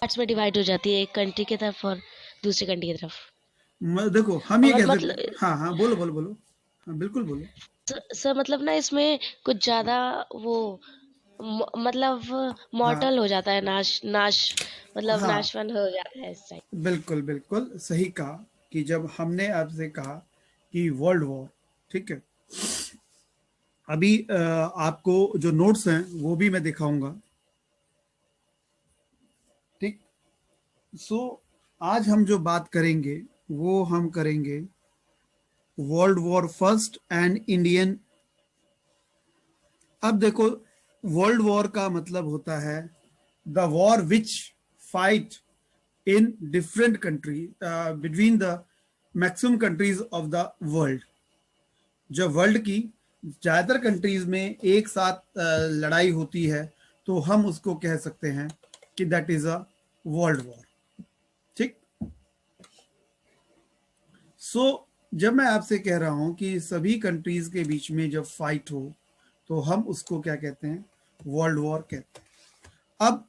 Parts में divide हो जाती है, एक कंट्री की तरफ और दूसरी कंट्री की तरफ। देखो हम ये और कह सकते, मतलब हाँ हाँ बोलो बोलो बोलो, हाँ बिल्कुल बोलो। सर मतलब ना इसमें कुछ ज्यादा वो मतलब हाँ मॉर्टल हो जाता है, नाश नाश मतलब हाँ नाशवान हो जाता है इस टाइप। बिल्कुल बिल्कुल सही कहा कि जब हमने आपसे कहा कि वर्ल्ड वॉर, ठीक है, अभी आपको जो नोट्स हैं वो भी मैं दिखाऊंगा, ठीक। सो आज हम जो बात करेंगे वो हम करेंगे world war first and Indian. अब देखो, वर्ल्ड वॉर का मतलब होता है the war which fight in different country between the maximum countries of the world. जब वर्ल्ड की ज्यादातर कंट्रीज में एक साथ लड़ाई होती है तो हम उसको कह सकते हैं कि that is a world war, ठीक। सो जब मैं आपसे कह रहा हूं कि सभी कंट्रीज के बीच में जब फाइट हो तो हम उसको क्या कहते हैं, वर्ल्ड वॉर कहते हैं। अब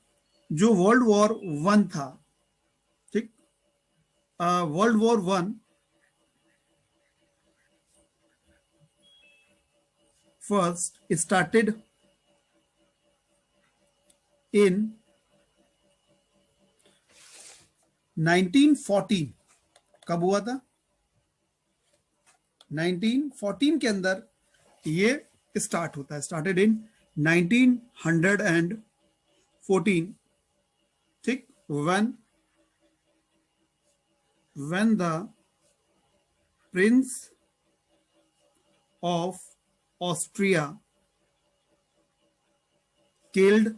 जो वर्ल्ड वॉर वन था, ठीक, world war one first started in 1914। कब हुआ था? 1914 के अंदर ये स्टार्ट होता है, स्टार्टेड इन 1914, ठीक। when the prince of Austria killed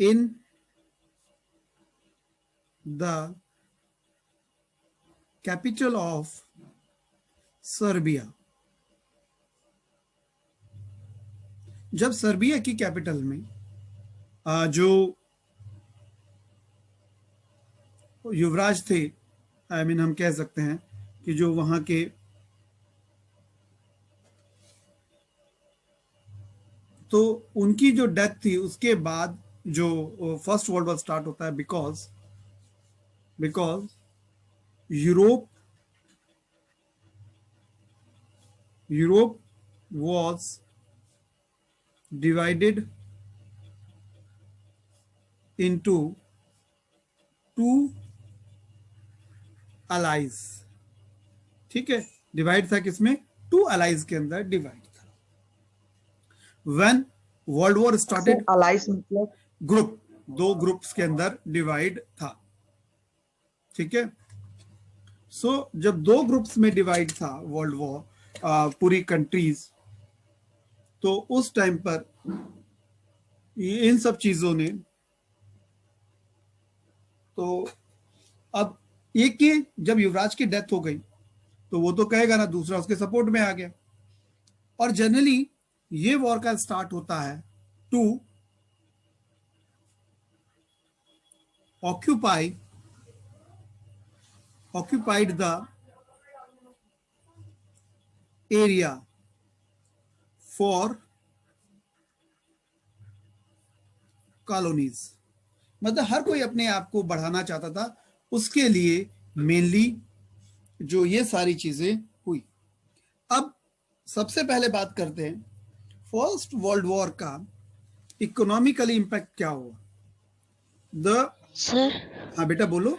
in the capital of Serbia. जब सर्बिया की कैपिटल में जो युवराज थे, आई मीन हम कह सकते हैं कि जो वहां के, तो उनकी जो डेथ थी उसके बाद जो फर्स्ट वर्ल्ड वॉर स्टार्ट होता है, because Europe Europe was divided into two allies, ठीक है। डिवाइड था किसमें? टू अलाइज के अंदर डिवाइड था। When world war sir started, Alice मतलब? ग्रुप, दो ग्रुप्स के अंदर डिवाइड था, ठीक है। सो जब दो ग्रुप्स में डिवाइड था वर्ल्ड वॉर, पूरी कंट्रीज, तो उस टाइम पर इन सब चीजों ने, तो अब एक के जब युवराज की डेथ हो गई तो वो तो कहेगा ना, दूसरा उसके सपोर्ट में आ गया। और जनरली ये वॉर का स्टार्ट होता है to occupy occupied the area for colonies। मतलब हर कोई अपने आप को बढ़ाना चाहता था, उसके लिए मेनली जो ये सारी चीजें हुई। अब सबसे पहले बात करते हैं फर्स्ट वर्ल्ड वॉर का इकोनॉमिकली इंपैक्ट क्या हुआ। द सर हाँ बेटा बोलो।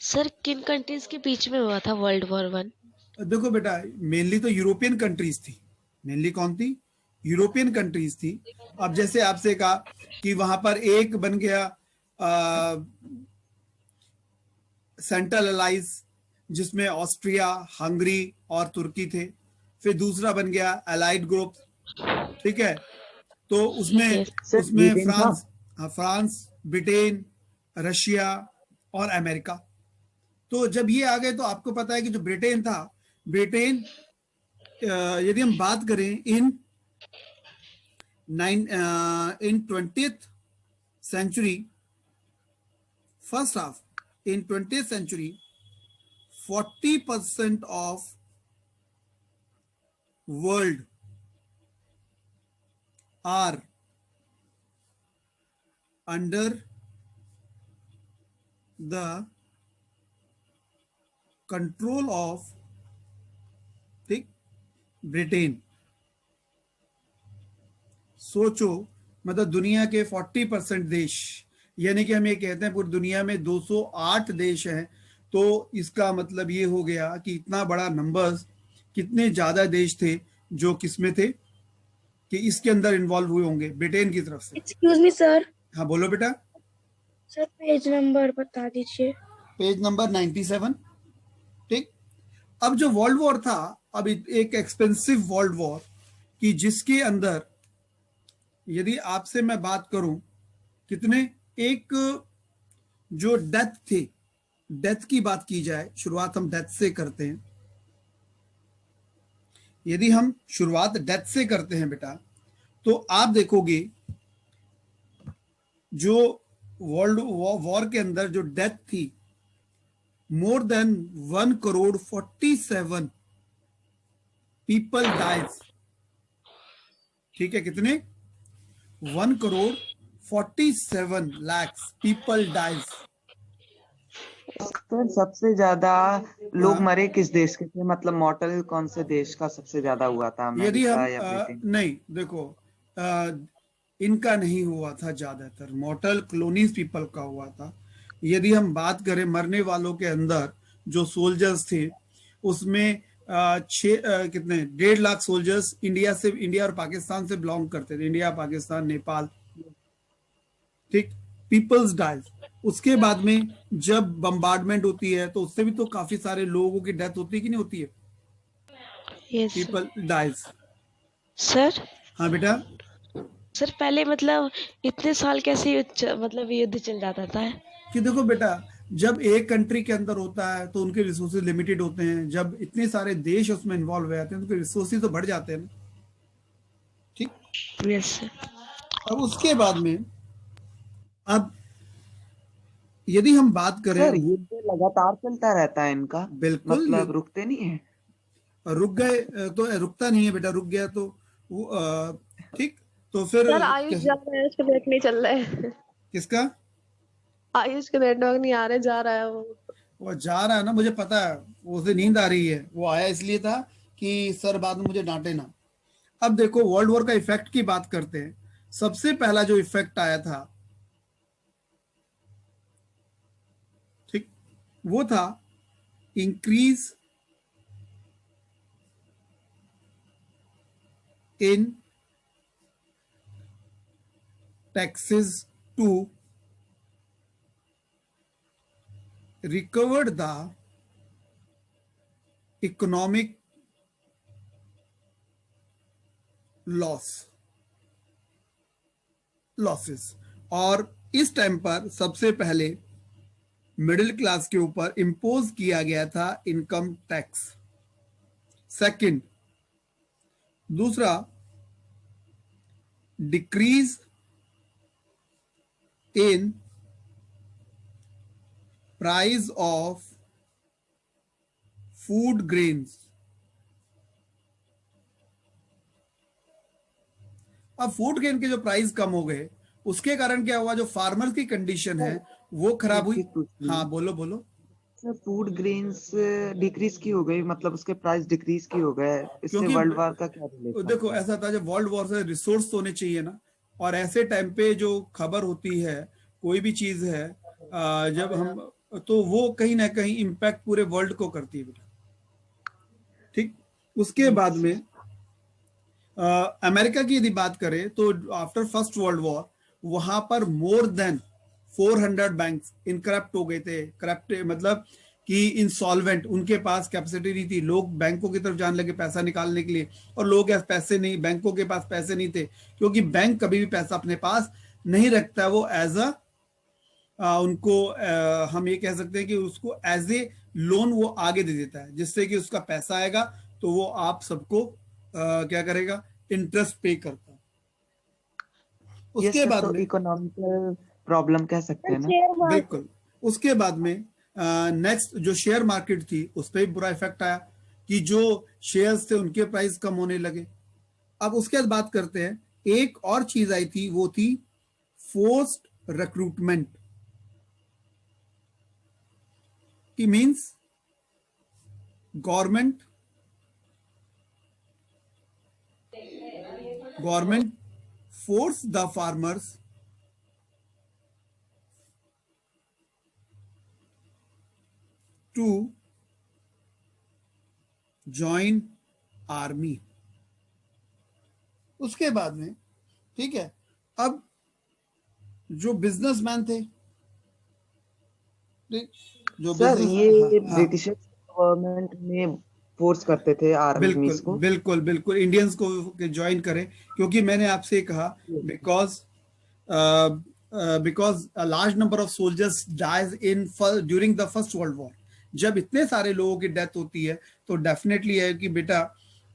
सर किन कंट्रीज के बीच में हुआ था वर्ल्ड वॉर वन? देखो बेटा, मेनली तो यूरोपियन कंट्रीज थी। मेनली कौन थी? यूरोपियन कंट्रीज थी। अब जैसे आपसे कहा कि वहां पर एक बन गया सेंट्रल अलाइज, जिसमें ऑस्ट्रिया, हंगरी और तुर्की थे। फिर दूसरा बन गया अलाइड ग्रुप, ठीक है। तो ठीक है। उसमें सर उसमें ब्रिटेन था। फ्रांस, हाँ, फ्रांस, ब्रिटेन, रशिया और अमेरिका। तो जब ये आ गए तो आपको पता है कि जो ब्रिटेन था, ब्रिटेन यदि हम बात करें in 20th century, first half in 20th century, 40% of world are under the control of, ठीक, ब्रिटेन। सोचो, मतलब दुनिया के 40% देश, यानी कि हम ये कहते हैं पूरी दुनिया में 208 देश हैं, तो इसका मतलब ये हो गया कि इतना बड़ा नंबर्स, कितने ज्यादा देश थे जो किसमें थे, कि इसके अंदर इन्वॉल्व हुए होंगे ब्रिटेन की तरफ से। Excuse me sir. हाँ बोलो बेटा। सर पेज नंबर बता दीजिए। Page number 97। ठीक। अब जो वर्ल्ड वॉर था, अब एक एक्सपेंसिव वर्ल्ड वॉर, कि जिसके अंदर यदि आपसे मैं बात करूं, कितने, एक जो डेथ थे, डेथ की बात की जाए, शुरुआत हम डेथ से करते हैं। यदि हम शुरुआत डेथ से करते हैं बेटा, तो आप देखोगे जो वर्ल्ड वॉर के अंदर जो डेथ थी, मोर देन 1,47 पीपल डाइज। ठीक है, कितने, 1,47 पीपल डाइज। सर सबसे ज्यादा लोग हाँ। मरे किस देश के थे, मतलब मॉर्टल कौन से देश का सबसे ज्यादा हुआ था, यदि हम अमेरिका या ब्रिटेन? नहीं, देखो, इनका नहीं हुआ था, ज्यादातर मॉर्टल कॉलोनीज पीपल का हुआ था। यदि हम बात करें मरने वालों के अंदर जो सोल्जर्स थे, उसमें कितने, 1.5 लाख सोल्जर्स इंडिया और पाकिस्तान से बिलोंग करते थे, इंडिया, पाकिस्तान, नेपाल। ठीक, पीपल्स डाइज। उसके बाद में जब बम्बार्डमेंट होती है तो उससे भी तो काफी सारे लोगों की डेथ होती है कि नहीं होती है, यस पीपल डाइज। सर। हाँ बेटा। सर पहले मतलब इतने साल कैसे मतलब युद्ध चल जाता था? कि देखो बेटा, जब एक कंट्री के अंदर होता है तो उनके रिसोर्सेज लिमिटेड होते हैं, जब इतने सारे देश उसमें इन्वॉल्व हो जाते हैं तो उनके रिसोर्सेज तो बढ़ जाते हैं ना। ठीक। Yes sir. अब उसके बाद में, अब यदि हम बात करें, सर युद्ध लगातार चलता रहता है इनका, बिल्कुल मतलब रुकते नहीं है? रुक गए तो रुकता नहीं है बेटा, रुक गया तो वो ठीक, तो फिर सर आयुष जा रहा है, उसका नेट नहीं चल रहा है। किसका, आयुष का नेटवर्क नहीं आ रहा है, जा रहा है वो जा रहा है ना, मुझे पता है, उसे नींद आ रही है, वो आया इसलिए था कि सर बाद में मुझे डांटे ना। अब देखो, वर्ल्ड वॉर का इफेक्ट की बात करते हैं। सबसे पहला जो इफेक्ट आया था, ठीक, वो था increase in taxes to recover the economic losses। और इस टाइम पर सबसे पहले मिडिल क्लास के ऊपर इंपोज किया गया था इनकम टैक्स। सेकंड, दूसरा, decrease in price of food grains. अब फूड ग्रेन के जो प्राइस कम हो गए, उसके कारण क्या हुआ, जो फार्मर्स की कंडीशन है वो खराब एक हुई। चीज पूछनी है। हाँ बोलो बोलो। सर फूड ग्रेन्स डिक्रीज की हो गई, मतलब उसके प्राइस डिक्रीज की हो गए, इससे क्योंकि वर्ल्ड वार का क्या रिलेशन देखो था? ऐसा था, जब वर्ल्ड वॉर से रिसोर्स तो होने चाहिए ना, और ऐसे टाइम पे जो खबर होती है, कोई भी चीज है, जब हम, तो वो कहीं ना कहीं इम्पैक्ट पूरे वर्ल्ड को करती है बेटा। ठीक। उसके बाद में अमेरिका की यदि बात करें तो आफ्टर फर्स्ट वर्ल्ड वॉर, वहां पर मोर देन 400 बैंक्स इनकरप्ट हो गए थे। करप्ट मतलब कि इंसॉल्वेंट, उनके पास कैपेसिटी नहीं थी, लोग बैंकों की तरफ जाने लगे पैसा निकालने के लिए, और लोग के पास पैसे नहीं, बैंकों के पास पैसे नहीं थे, क्योंकि बैंक कभी भी पैसा अपने पास नहीं रखता, वो एज उनको हम ये कह सकते हैं कि उसको एज ए लोन वो आगे दे देता है, जिससे कि उसका पैसा आएगा तो वो आप सबको क्या करेगा, इंटरेस्ट पे करता है। ये उसके सर बाद तो में, इकोनॉमिकल प्रॉब्लम कह सकते हैं ना? बिल्कुल, उसके बाद में नेक्स्ट जो शेयर मार्केट थी उस पर भी बुरा इफेक्ट आया, कि जो शेयर्स थे उनके प्राइस कम होने लगे। अब उसके बाद बात करते हैं, एक और चीज आई थी, वो थी forced recruitment. It means government force the farmers to join army. उसके बाद में, ठीक है, अब जो बिजनेसमैन थे, जो सर बिजनेस, ये हाँ, ब्रिटिश गवर्नमेंट में फोर्स करते थे आर्मीज बिल्कुल को। बिल्कुल बिल्कुल इंडियंस को ज्वाइन करें, क्योंकि मैंने आपसे कहा because because a large number of soldiers dies in during the first world war. जब इतने सारे लोगों की डेथ होती है तो डेफिनेटली है कि बेटा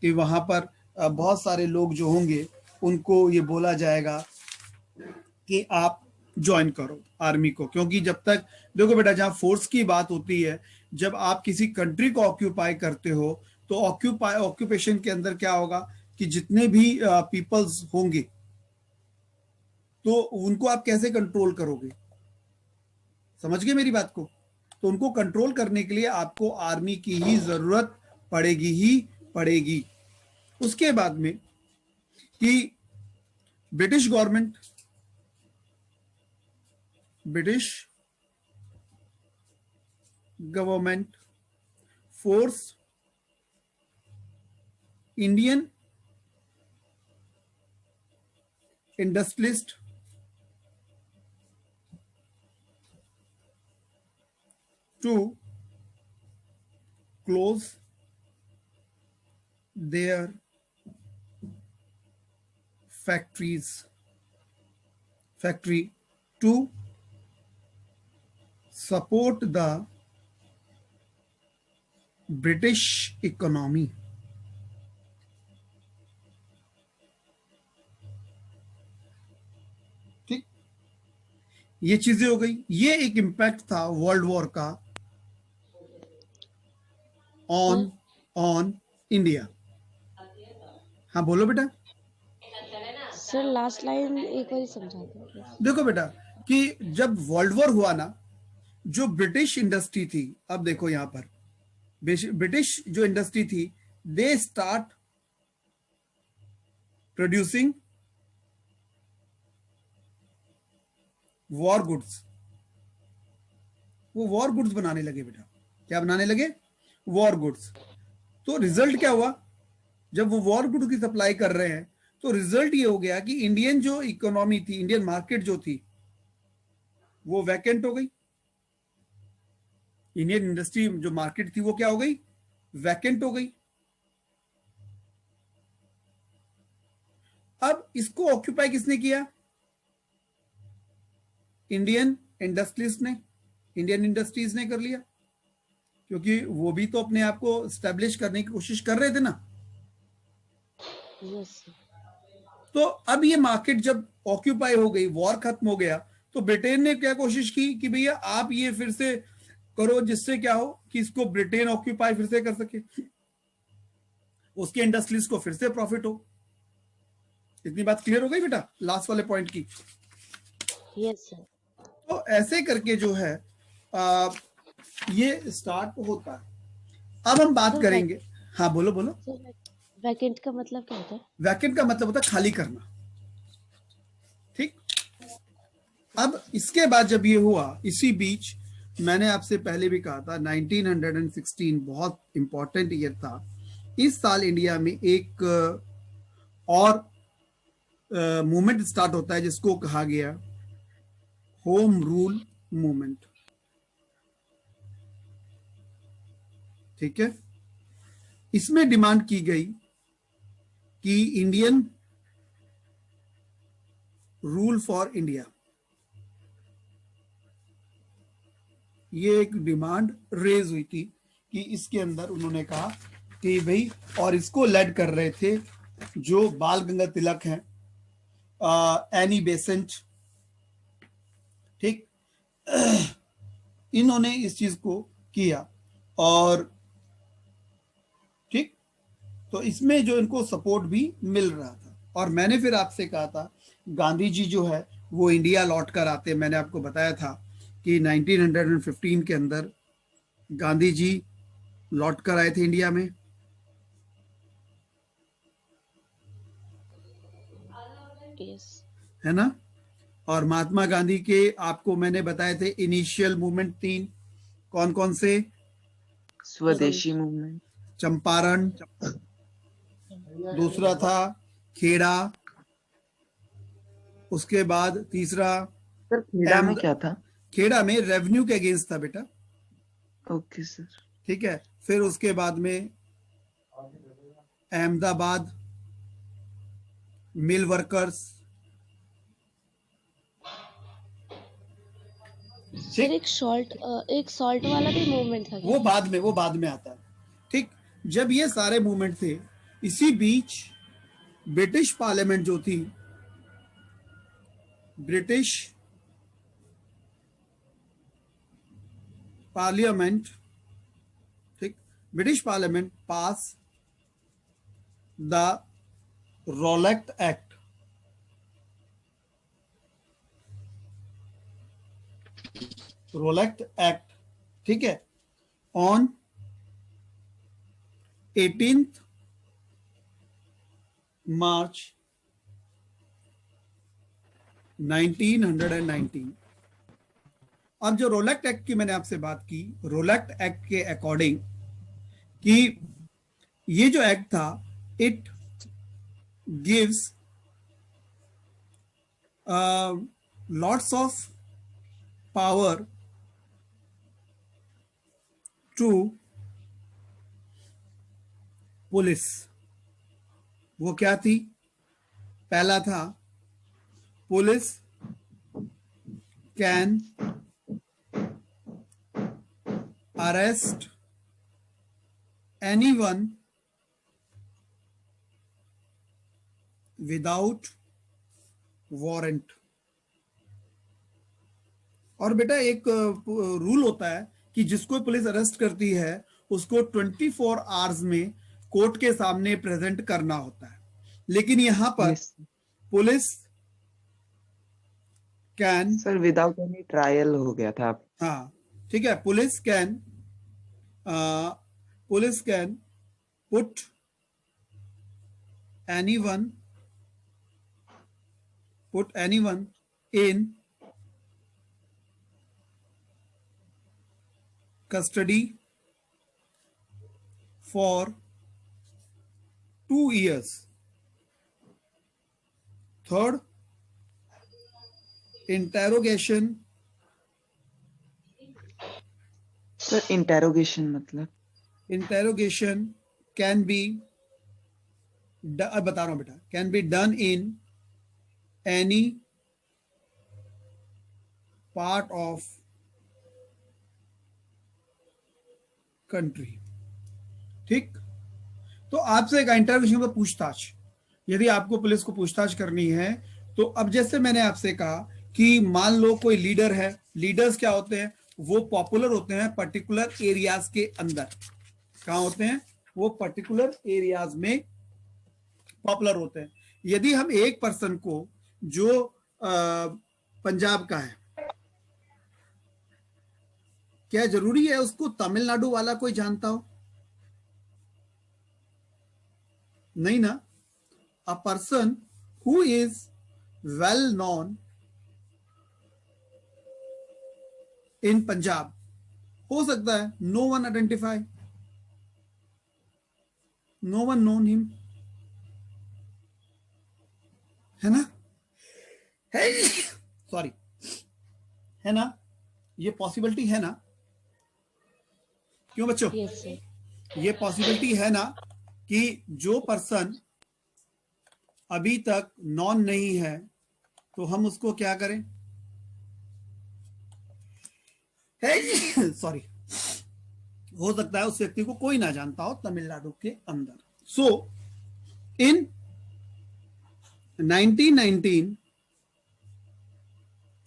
कि वहां पर बहुत सारे लोग जो होंगे उनको ये बोला जाएगा कि आप ज्वाइन करो आर्मी को, क्योंकि जब तक देखो बेटा जहां फोर्स की बात होती है, जब आप किसी कंट्री को ऑक्यूपाई करते हो तो ऑक्यूपेशन के अंदर क्या होगा कि जितने भी पीपल्स होंगे तो उनको आप कैसे कंट्रोल करोगे, समझ गए मेरी बात को? तो उनको कंट्रोल करने के लिए आपको आर्मी की ही जरूरत पड़ेगी ही पड़ेगी। उसके बाद में कि British government force Indian industrialist to close their factory to support the British economy. ठीक, ये चीजें हो गई। ये एक इम्पैक्ट था वर्ल्ड वॉर का ऑन इंडिया। हाँ बोलो बेटा। सर लास्ट लाइन एक बार समझा दो। देखो बेटा कि जब वर्ल्ड वॉर हुआ ना, जो ब्रिटिश इंडस्ट्री थी, अब देखो यहां पर ब्रिटिश जो इंडस्ट्री थी, they start producing war goods. वो वॉर गुड्स बनाने लगे बेटा। क्या बनाने लगे? War goods. तो रिजल्ट क्या हुआ? जब वो वॉर गुड्स की सप्लाई कर रहे हैं तो रिजल्ट ये हो गया कि इंडियन जो इकोनॉमी थी, इंडियन मार्केट जो थी, वो वैकेंट हो गई। इंडियन इंडस्ट्री जो मार्केट थी वो क्या हो गई? वैकेंट हो गई। अब इसको ऑक्यूपाई किसने किया? इंडियन इंडस्ट्रीज ने, इंडियन इंडस्ट्रीज ने कर लिया, क्योंकि वो भी तो अपने आप को स्टैब्लिश करने की कोशिश कर रहे थे ना। यस। तो अब ये मार्केट जब ऑक्यूपाई हो गई, वॉर खत्म हो गया, तो ब्रिटेन ने क्या कोशिश की कि भैया आप ये फिर से करो जिससे क्या हो कि इसको ब्रिटेन ऑक्यूपाई फिर से कर सके, उसके इंडस्ट्रीज को फिर से प्रॉफिट हो। इतनी बात क्लियर हो गई बेटा लास्ट वाले पॉइंट की? Yes sir. तो ऐसे करके जो है ये स्टार्ट होता है। अब हम बात करेंगे। हाँ बोलो बोलो। सर वैकेंट का मतलब क्या होता है? वैकेंट का मतलब होता है खाली करना। ठीक, अब इसके बाद जब ये हुआ, इसी बीच मैंने आपसे पहले भी कहा था 1916 बहुत इंपॉर्टेंट ईयर था। इस साल इंडिया में एक और मूवमेंट स्टार्ट होता है जिसको कहा गया होम रूल मूवमेंट। ठीक है, इसमें डिमांड की गई कि इंडियन रूल फॉर इंडिया, ये एक डिमांड रेज हुई थी कि इसके अंदर उन्होंने कहा कि भाई, और इसको लेड कर रहे थे जो बाल गंगाधर तिलक हैं, एनी बेसेंट। ठीक, इन्होंने इस चीज को किया। और ठीक, तो इसमें जो इनको सपोर्ट भी मिल रहा था। और मैंने फिर आपसे कहा था गांधी जी जो है वो इंडिया लौट कर आते। मैंने आपको बताया था कि 1915 के अंदर गांधी जी लौट कर आए थे इंडिया में, यस। है ना। और महात्मा गांधी के आपको मैंने बताए थे इनिशियल मूवमेंट 3, कौन कौन से? स्वदेशी मूवमेंट। चंपारण, दूसरा था खेड़ा, उसके बाद तीसरा सर खेड़ा में अहमद। क्या था? खेड़ा में रेवेन्यू के अगेंस्ट था बेटा, ओके सर। ठीक है। फिर उसके बाद में अहमदाबाद, मिल वर्कर्स, सर ठीक। एक सॉल्ट वाला भी मूवमेंट था क्या? वो बाद में आता है, ठीक। जब ये सारे मूवमेंट थे, इसी बीच ब्रिटिश पार्लियामेंट जो थी, ब्रिटिश पार्लियामेंट, ठीक, British parliament pass the रोलेक्ट act, रोलेक्ट act, ठीक है, ऑन 18 मार्च 1919। अब जो रोलेक्ट एक्ट की मैंने आपसे बात की, रोलेक्ट एक्ट के अकॉर्डिंग कि ये जो एक्ट था, it gives lots of power to police. वो क्या थी? पहला था, police can arrest anyone without warrant. और बेटा एक रूल होता है कि जिसको पुलिस अरेस्ट करती है उसको 24 आवर्स में कोर्ट के सामने प्रेजेंट करना होता है। लेकिन यहां पर yes police can, sir, without any trial हो गया था। हाँ ठीक है, police can put anyone in custody for 2 years. Third, interrogation, sir interrogation मतलब? can be बता रहा हूं बेटा, can be done in any part of country, ठीक। तो आपसे एक इंटरोगेशन का पूछताछ, यदि आपको पुलिस को पूछताछ करनी है तो अब जैसे मैंने आपसे कहा कि मान लो कोई लीडर है, लीडर्स क्या होते हैं? वो पॉपुलर होते हैं पर्टिकुलर एरियाज के अंदर। कहां होते हैं वो? पर्टिकुलर एरियाज में पॉपुलर होते हैं। यदि हम एक पर्सन को जो पंजाब का है, क्या जरूरी है उसको तमिलनाडु वाला कोई जानता हो? नहीं ना। A person who is well known in Punjab, हो सकता है no one identify, no one known him, है ना, सॉरी, है ना, ये पॉसिबिलिटी है ना? क्यों बच्चों? Yes sir. ये पॉसिबिलिटी है ना कि जो पर्सन अभी तक नॉन नहीं है तो हम उसको क्या करें? सॉरी, हो सकता है उस व्यक्ति को कोई ना जानता हो तमिलनाडु के अंदर। सो इन 1919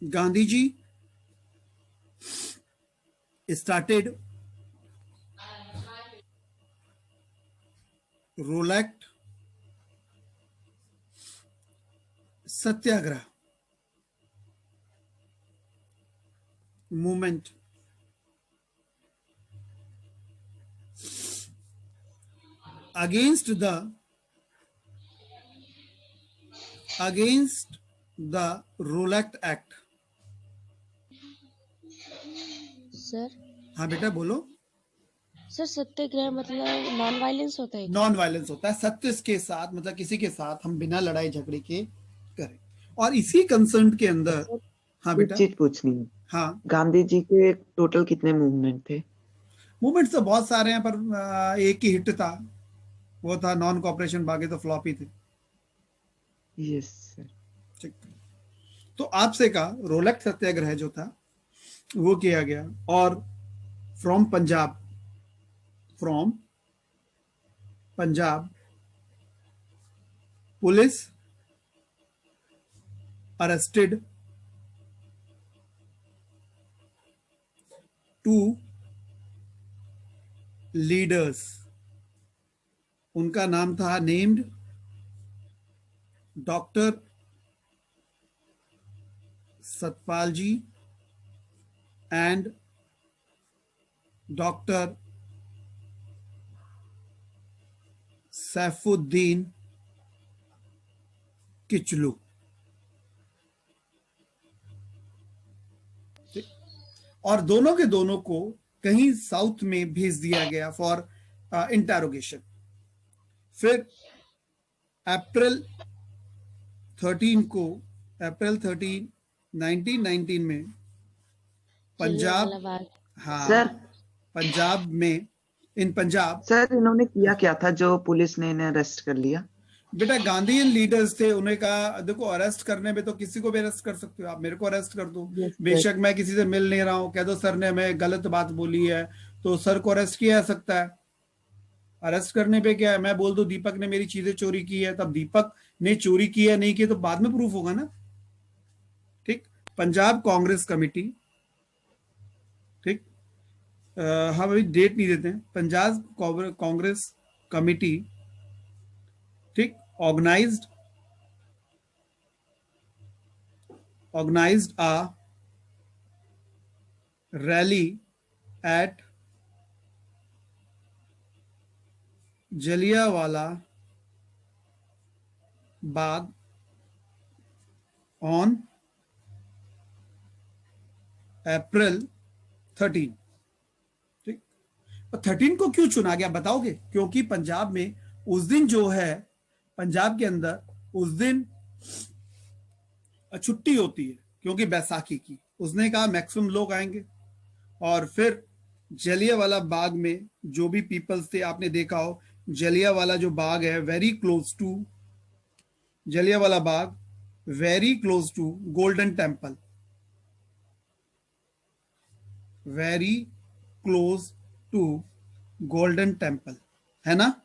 Gandhi ji started रोलेक्ट Satyagraha. movement against the Rowlatt Act. Sir हाँ बेटा बोलो। सर सत्याग्रह मतलब नॉन वायलेंस होता है क्या? नॉन वायलेंस होता है, सत्य के साथ, मतलब किसी के साथ हम बिना लड़ाई झगड़े के करें। और इसी कंसर्न के अंदर, हाँ एक बेटा, चीज पूछनी है, हाँ, गांधी जी के टोटल कितने मूवमेंट थे? मूवमेंट्स तो बहुत सारे हैं, पर एक ही हिट था, वो था नॉन कॉपरेशन, बाकी तो फ्लॉप ही थे। Yes sir. ठीक। तो आपसे का रोलक सत्याग्रह जो था वो किया गया, और from Punjab police arrested 2 leaders. उनका नाम था named doctor Satpal ji and doctor Saifuddin Kitchlew. और दोनों के दोनों को कहीं साउथ में भेज दिया गया फॉर इंटेरोगेशन। फिर अप्रैल 13 1919 में पंजाब, जलियांवाला बाग। हाँ, सर पंजाब में, इन पंजाब, सर इन्होंने किया क्या था जो पुलिस ने इन्हें अरेस्ट कर लिया? बेटा गांधीयन लीडर्स थे, उन्हें कहा देखो अरेस्ट करने में तो किसी को भी अरेस्ट कर सकते हो, आप मेरे को अरेस्ट कर दो, Yes, sir. बेशक मैं किसी से मिल नहीं रहा हूं, कह दो सर ने हमें गलत बात बोली है तो सर को अरेस्ट किया जा सकता है। अरेस्ट करने पे क्या है, मैं बोल दूं दीपक ने मेरी चीजें चोरी की है, तब दीपक ने चोरी की है नहीं की तो बाद में प्रूफ होगा ना। ठीक। पंजाब कांग्रेस कमेटी, ठीक, हम अभी डेट नहीं देते हैं, पंजाब कांग्रेस कमेटी, ठीक, organised a rally at Jallianwala Bagh on April 13। ठीक। 13 को क्यों चुना गया बताओगे? क्योंकि पंजाब में उस दिन जो है, पंजाब के अंदर उस दिन छुट्टी होती है क्योंकि बैसाखी की। उसने कहा मैक्सिमम लोग आएंगे, और फिर जलियांवाला बाग में जो भी पीपल्स थे, आपने देखा हो जलियांवाला जो बाग है very close to, Jallianwala Bagh very close to Golden Temple, very close to Golden Temple, है ना,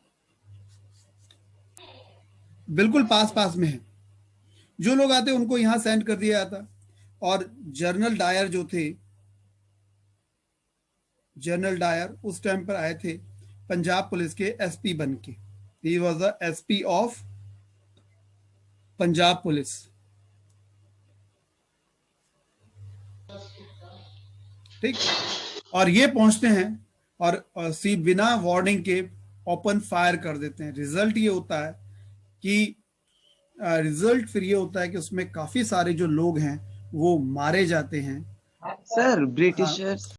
बिल्कुल पास पास में है। जो लोग आते उनको यहां सेंड कर दिया जाता। और जनरल डायर जो थे, जनरल डायर उस टाइम पर आए थे पंजाब पुलिस के एसपी बन के। He was the SP of Punjab police. ठीक। और ये पहुंचते हैं और सी बिना वार्निंग के ओपन फायर कर देते हैं। रिजल्ट ये होता है कि फिर ये होता है कि उसमें काफी सारे जो लोग हैं वो मारे जाते हैं। सर हाँ, ब्रिटिशर्स